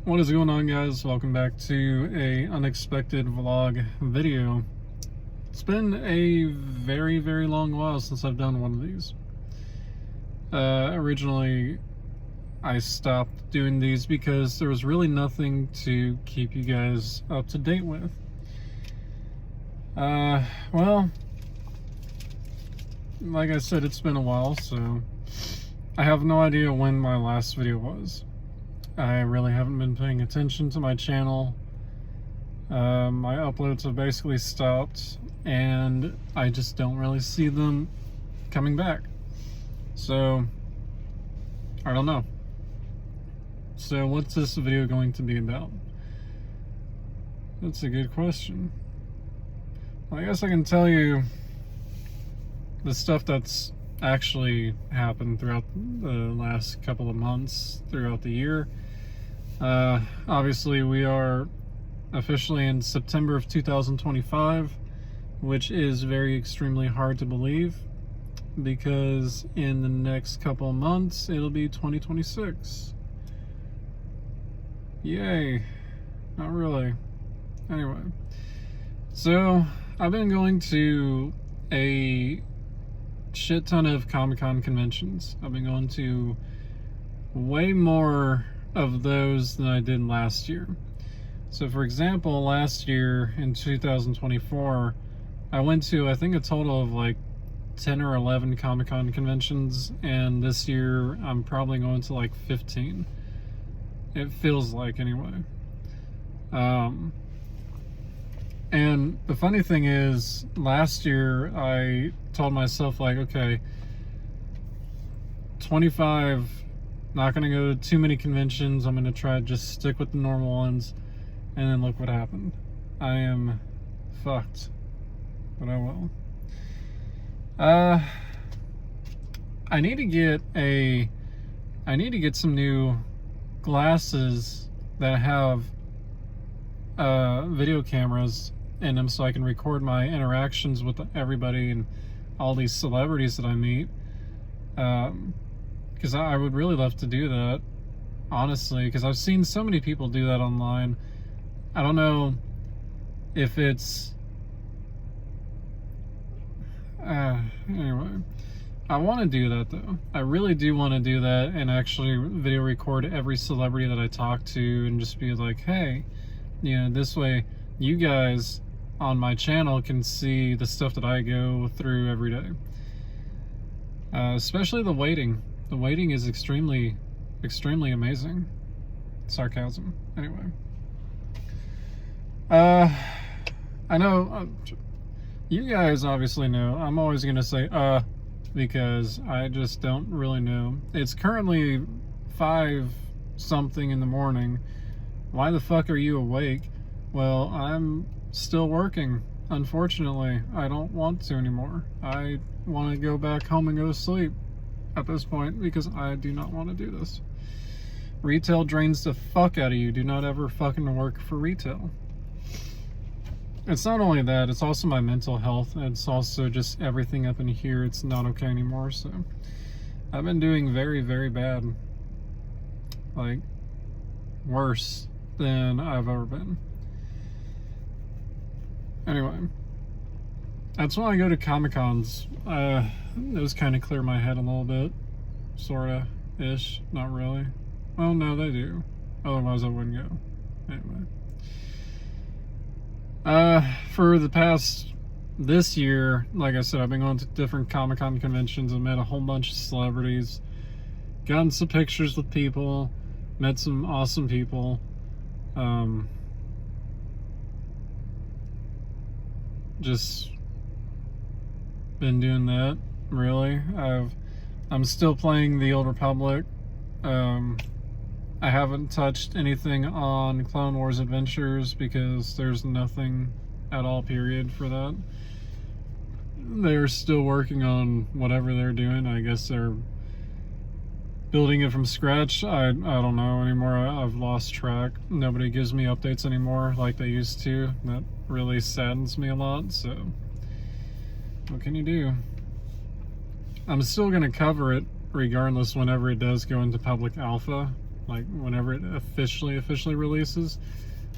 What is going on, guys? Welcome back to a unexpected vlog video. It's been a very long while since I've done one of these. Originally I stopped doing these because there was really nothing to keep you guys up to date with. Well, like I said, it's been a while, so I have no idea when my last video was. I really haven't been paying attention to my channel. My uploads have basically stopped, and I just don't really see them coming back. So, I don't know. So, what's this video going to be about? That's a good question. Well, I guess I can tell you the stuff that's actually happened throughout the last couple of months, throughout the year. Obviously, we are officially in September of 2025, which is very extremely hard to believe because in the next couple of months it'll be 2026. Yay. Not really. Anyway, so I've been going to a shit ton of Comic-Con conventions. I've been going to way more of those than I did last year. So for example, last year in 2024, I went to, I think, a total of like 10 or 11 Comic-Con conventions, and this year I'm probably going to like 15. It feels like, anyway. And the funny thing is, last year I told myself, like, okay, 25, not going to go to too many conventions. I'm going to try to just stick with the normal ones. And then look what happened. I am fucked. But I will. I need to get some new glasses that have video cameras in them so I can record my interactions with everybody and all these celebrities that I meet. Because I would really love to do that, honestly, because I've seen so many people do that online. I don't know if it's... anyway, I want to do that, though. I really do want to do that and actually video record every celebrity that I talk to and just be like, hey, you know, this way you guys on my channel can see the stuff that I go through every day. Especially the waiting. The waiting is extremely amazing. Sarcasm. Anyway. I know, you guys obviously know, I'm always going to say, because I just don't really know. It's currently 5 something in the morning. Why the fuck are you awake? Well, I'm still working. Unfortunately, I don't want to anymore. I want to go back home and go to sleep at this point because I do not want to do this. Retail drains the fuck out of you. Do not ever fucking work for retail. It's not only that, it's also my mental health. It's also just everything up in here. It's not okay anymore. So I've been doing very bad. Like, worse than I've ever been. Anyway, that's why I go to Comic-Cons. Those kind of clear my head a little bit. Sorta ish. Not really. Well, no, they do. Otherwise I wouldn't go. Anyway. For the past, this year, like I said, I've been going to different Comic-Con conventions and met a whole bunch of celebrities, gotten some pictures with people, met some awesome people. Just been doing that, really. I'm still playing the Old Republic. I haven't touched anything on Clone Wars Adventures because there's nothing at all, period, for that. They're still working on whatever they're doing. I guess they're building it from scratch. I don't know anymore. I've lost track. Nobody gives me updates anymore like they used to. That really saddens me a lot, so what can you do? I'm still going to cover it regardless whenever it does go into public alpha. like whenever it officially releases,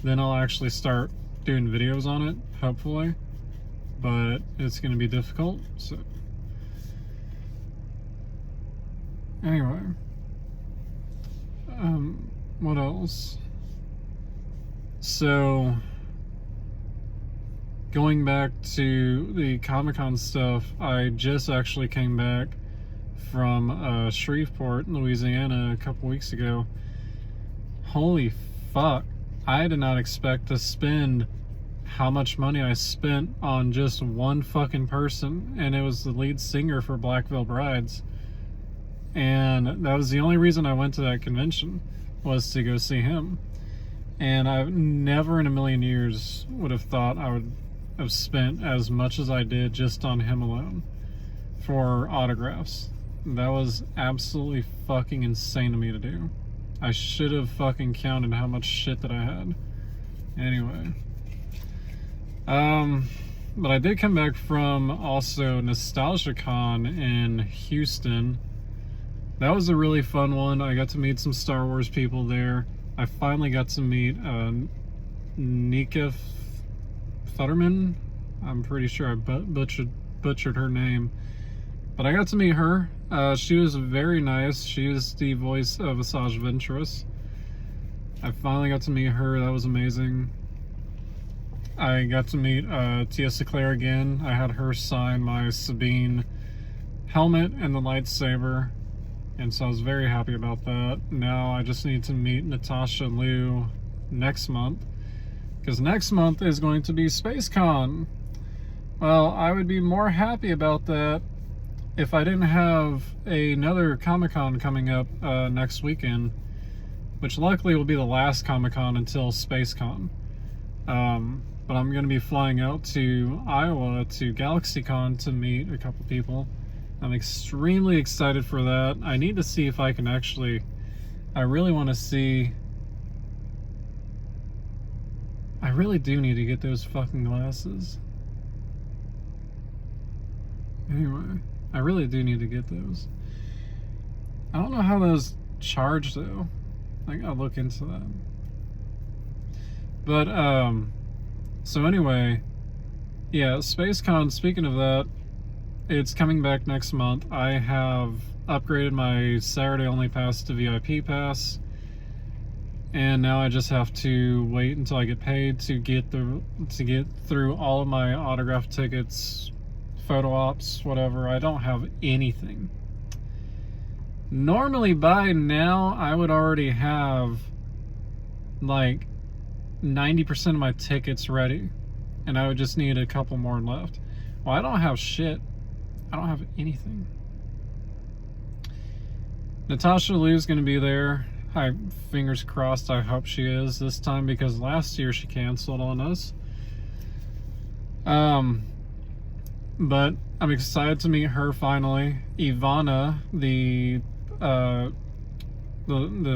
then I'll actually start doing videos on it, hopefully. But it's going to be difficult, so anyway, what else? So going back to the Comic-Con stuff, I just actually came back from Shreveport, Louisiana a couple weeks ago. Holy fuck, I did not expect to spend how much money I spent on just one fucking person, and it was the lead singer for Black Veil Brides. And that was the only reason I went to that convention, was to go see him. And I've never in a million years would have thought I would have spent as much as I did just on him alone for autographs. That was absolutely fucking insane to me to do. I should have fucking counted how much shit that I had. Anyway. But I did come back from also NostalgiaCon in Houston. That was a really fun one. I got to meet some Star Wars people there. I finally got to meet Nika Futterman. I'm pretty sure I butchered her name. But I got to meet her. She was very nice. She was the voice of Asajj Ventress. I finally got to meet her. That was amazing. I got to meet Tia Seclair again. I had her sign my Sabine helmet and the lightsaber, and so I was very happy about that. Now I just need to meet Natasha Liu next month, because next month is going to be SpaceCon. Well, I would be more happy about that if I didn't have another Comic-Con coming up next weekend, which luckily will be the last Comic-Con until SpaceCon. But I'm going to be flying out to Iowa to GalaxyCon to meet a couple people. I'm extremely excited for that. I need to see if I can actually... I really want to see... I really do need to get those fucking glasses. Anyway, I really do need to get those. I don't know how those charge though. I gotta look into that. But, so anyway, yeah, SpaceCon, speaking of that, it's coming back next month. I have upgraded my Saturday only pass to VIP pass, and now I just have to wait until I get paid to get through all of my autograph tickets, photo ops, whatever. I don't have anything. Normally by now I would already have like 90% of my tickets ready, and I would just need a couple more left. Well, I don't have shit. I don't have anything. Natasha Liu's gonna be there. Fingers crossed, I hope she is this time, because last year she canceled on us. But I'm excited to meet her finally. Ivana, the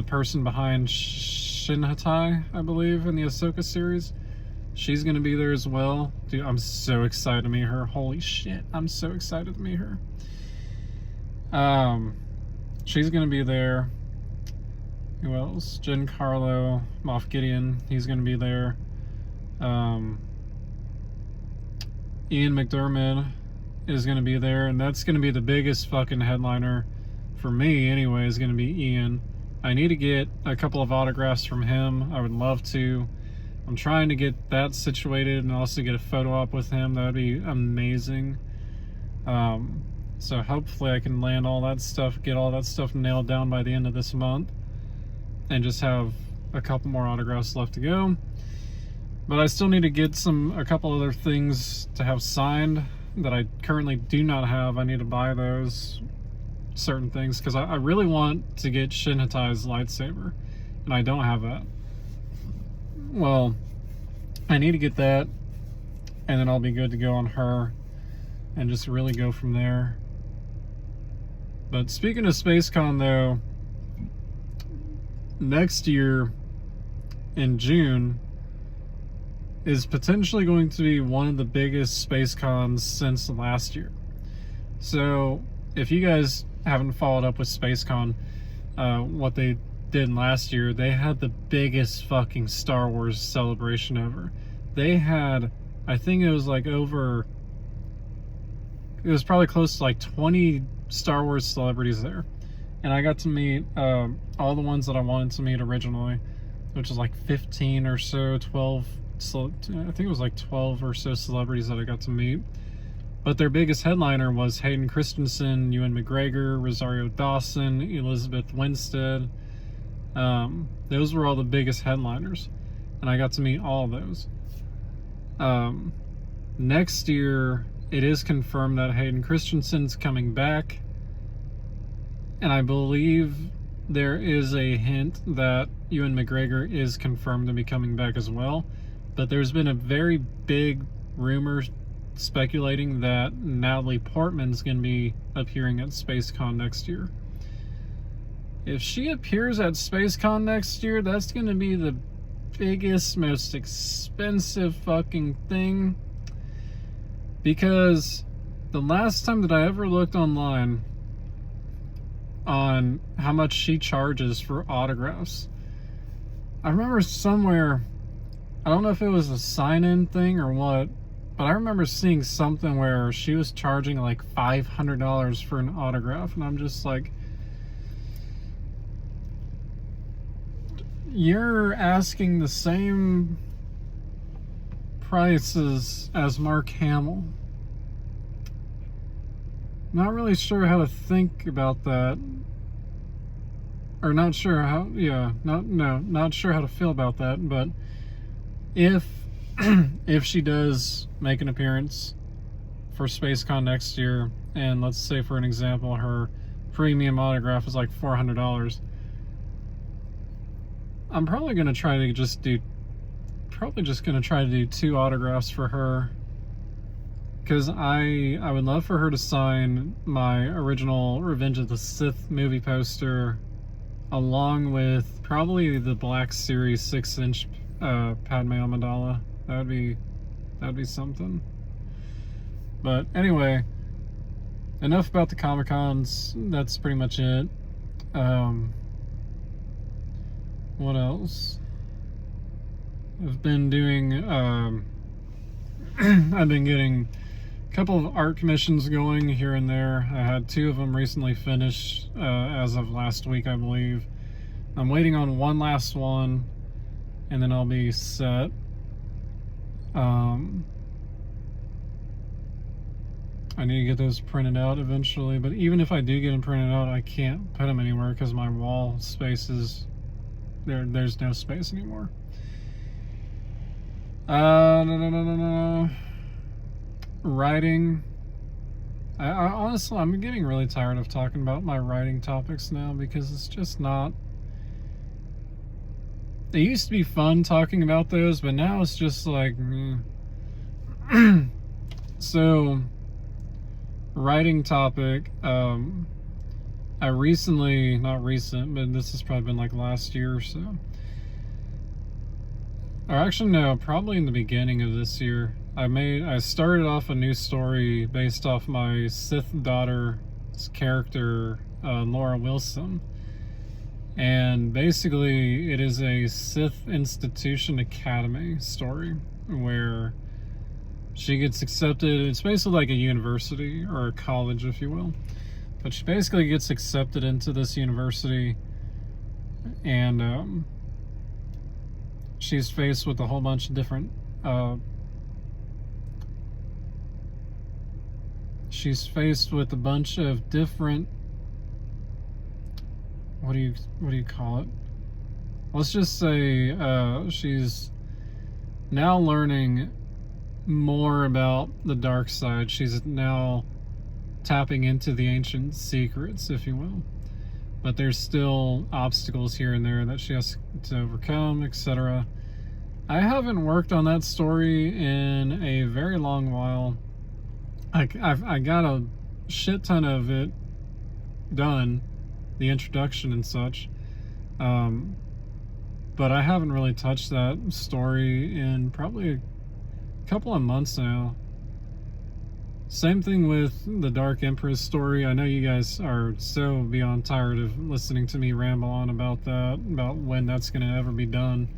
person behind Shinhatai, I believe, in the Ahsoka series, she's gonna be there as well. Dude, I'm so excited to meet her. Holy shit, I'm so excited to meet her. She's gonna be there. Who else? Giancarlo Moff Gideon, he's gonna be there. Ian McDiarmid is gonna be there, and that's gonna be the biggest fucking headliner for me anyway, is gonna be Ian. I need to get a couple of autographs from him. I would love to. I'm trying to get that situated and also get a photo op with him. That would be amazing. So hopefully I can land all that stuff, get all that stuff nailed down by the end of this month, and just have a couple more autographs left to go. But I still need to get a couple other things to have signed that I currently do not have. I need to buy those certain things, because I really want to get Shinhatai's lightsaber, and I don't have that. Well, I need to get that, and then I'll be good to go on her, and just really go from there. But speaking of SpaceCon though, next year in June is potentially going to be one of the biggest Space Cons since last year. So if you guys haven't followed up with SpaceCon, what they did last year, they had the biggest fucking Star Wars celebration ever. They had, I think it was like over, it was probably close to like 20 Star Wars celebrities there. And I got to meet all the ones that I wanted to meet originally, which is like 15 or so, 12, I think it was like 12 or so celebrities that I got to meet. But their biggest headliner was Hayden Christensen, Ewan McGregor, Rosario Dawson, Elizabeth Winstead. Those were all the biggest headliners, and I got to meet all of those. Next year, it is confirmed that Hayden Christensen's coming back, and I believe there is a hint that Ewan McGregor is confirmed to be coming back as well. But there's been a very big rumor speculating that Natalie Portman's going to be appearing at SpaceCon next year. If she appears at SpaceCon next year, that's going to be the biggest, most expensive fucking thing. Because the last time that I ever looked online on how much she charges for autographs, I remember somewhere, I don't know if it was a sign-in thing or what, but I remember seeing something where she was charging like $500 for an autograph, and I'm just like, you're asking the same prices as Mark Hamill. Not really sure how to think about that. Or not sure how, not sure how to feel about that, but if she does make an appearance for SpaceCon next year, and let's say for an example, her premium autograph is like $400, I'm probably going to try to just do 2 autographs for her, because I would love for her to sign my original Revenge of the Sith movie poster, along with probably the Black Series 6-inch Padme Amidala. That'd be something. But anyway, enough about the Comic-Cons. That's pretty much it. What else? I've been doing, I've been getting a couple of art commissions going here and there. I had 2 of them recently finished as of last week, I believe. I'm waiting on one last one, and then I'll be set. I need to get those printed out eventually, but even if I do get them printed out, I can't put them anywhere because my wall space is there's no space anymore. No. Writing. I honestly, I'm getting really tired of talking about my writing topics now, because it's just not. It used to be fun talking about those, but now it's just like, So, writing topic. I recently, not recent, but this has probably been like last year or so. Or actually, no, probably in the beginning of this year. I started off a new story based off my Sith daughter's character, Laura Wilson. And basically, it is a Sith Institution Academy story where she gets accepted. It's basically like a university or a college, if you will. But she basically gets accepted into this university, and she's faced with a whole bunch of different. She's faced with a bunch of different. What do you call it? Let's just say she's now learning more about the dark side. She's now tapping into the ancient secrets, if you will. But there's still obstacles here and there that she has to overcome, etc. I haven't worked on that story in a very long while. I got a shit ton of it done, the introduction and such, but I haven't really touched that story in probably a couple of months now. Same thing with the Dark Empress story. I know you guys are so beyond tired of listening to me ramble on about that, about when that's going to ever be done.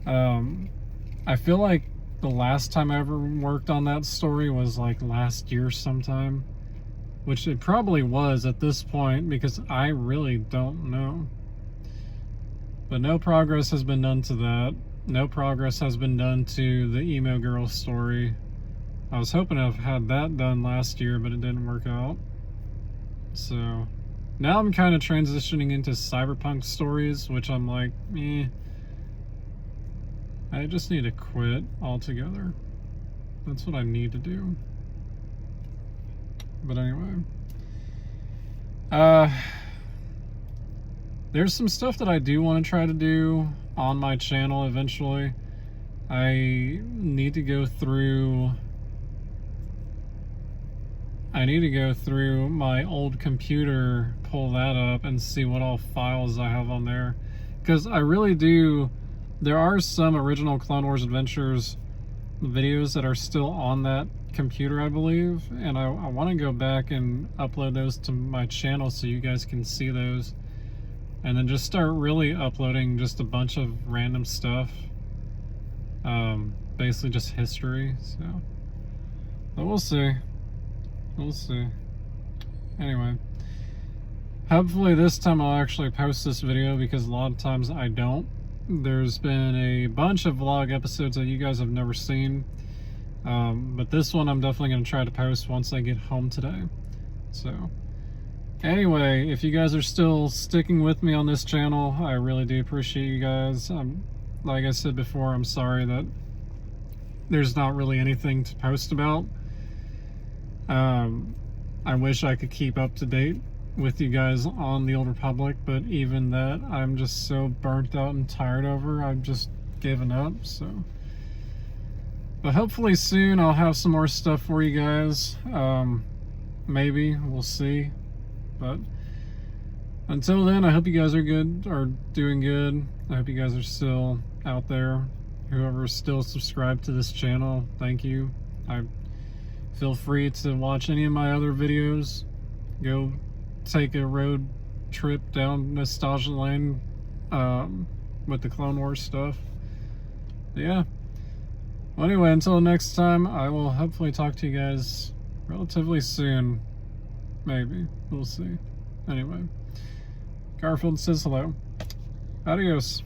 I feel like the last time I ever worked on that story was like last year sometime, which it probably was at this point because I really don't know. But no progress has been done to that. No progress has been done to the emo girl story. I was hoping to have had that done last year, but it didn't work out. So now I'm kind of transitioning into cyberpunk stories, which I'm like, I just need to quit altogether. That's what I need to do. But anyway, there's some stuff that I do want to try to do on my channel eventually. I need to go through my old computer, pull that up, and see what all files I have on there. Because I really do, there are some original Clone Wars Adventures videos that are still on that computer, I believe. And I want to go back and upload those to my channel so you guys can see those. And then just start really uploading just a bunch of random stuff. Basically just history, so. But we'll see. We'll see. Anyway, hopefully this time I'll actually post this video because a lot of times I don't. There's been a bunch of vlog episodes that you guys have never seen, but this one I'm definitely going to try to post once I get home today. So anyway, if you guys are still sticking with me on this channel, I really do appreciate you guys. Like I said before, I'm sorry that there's not really anything to post about. I wish I could keep up to date with you guys on the Old Republic, but even that I'm just so burnt out and tired over, I've just given up. So, but hopefully soon I'll have some more stuff for you guys. Maybe, we'll see. But until then, I hope you guys are good, or doing good. I hope you guys are still out there. Whoever's still subscribed to this channel, thank you. Feel free to watch any of my other videos. Go take a road trip down nostalgia lane with the Clone Wars stuff. But yeah. Well, anyway, until next time, I will hopefully talk to you guys relatively soon. Maybe. We'll see. Anyway. Garfield says hello. Adios.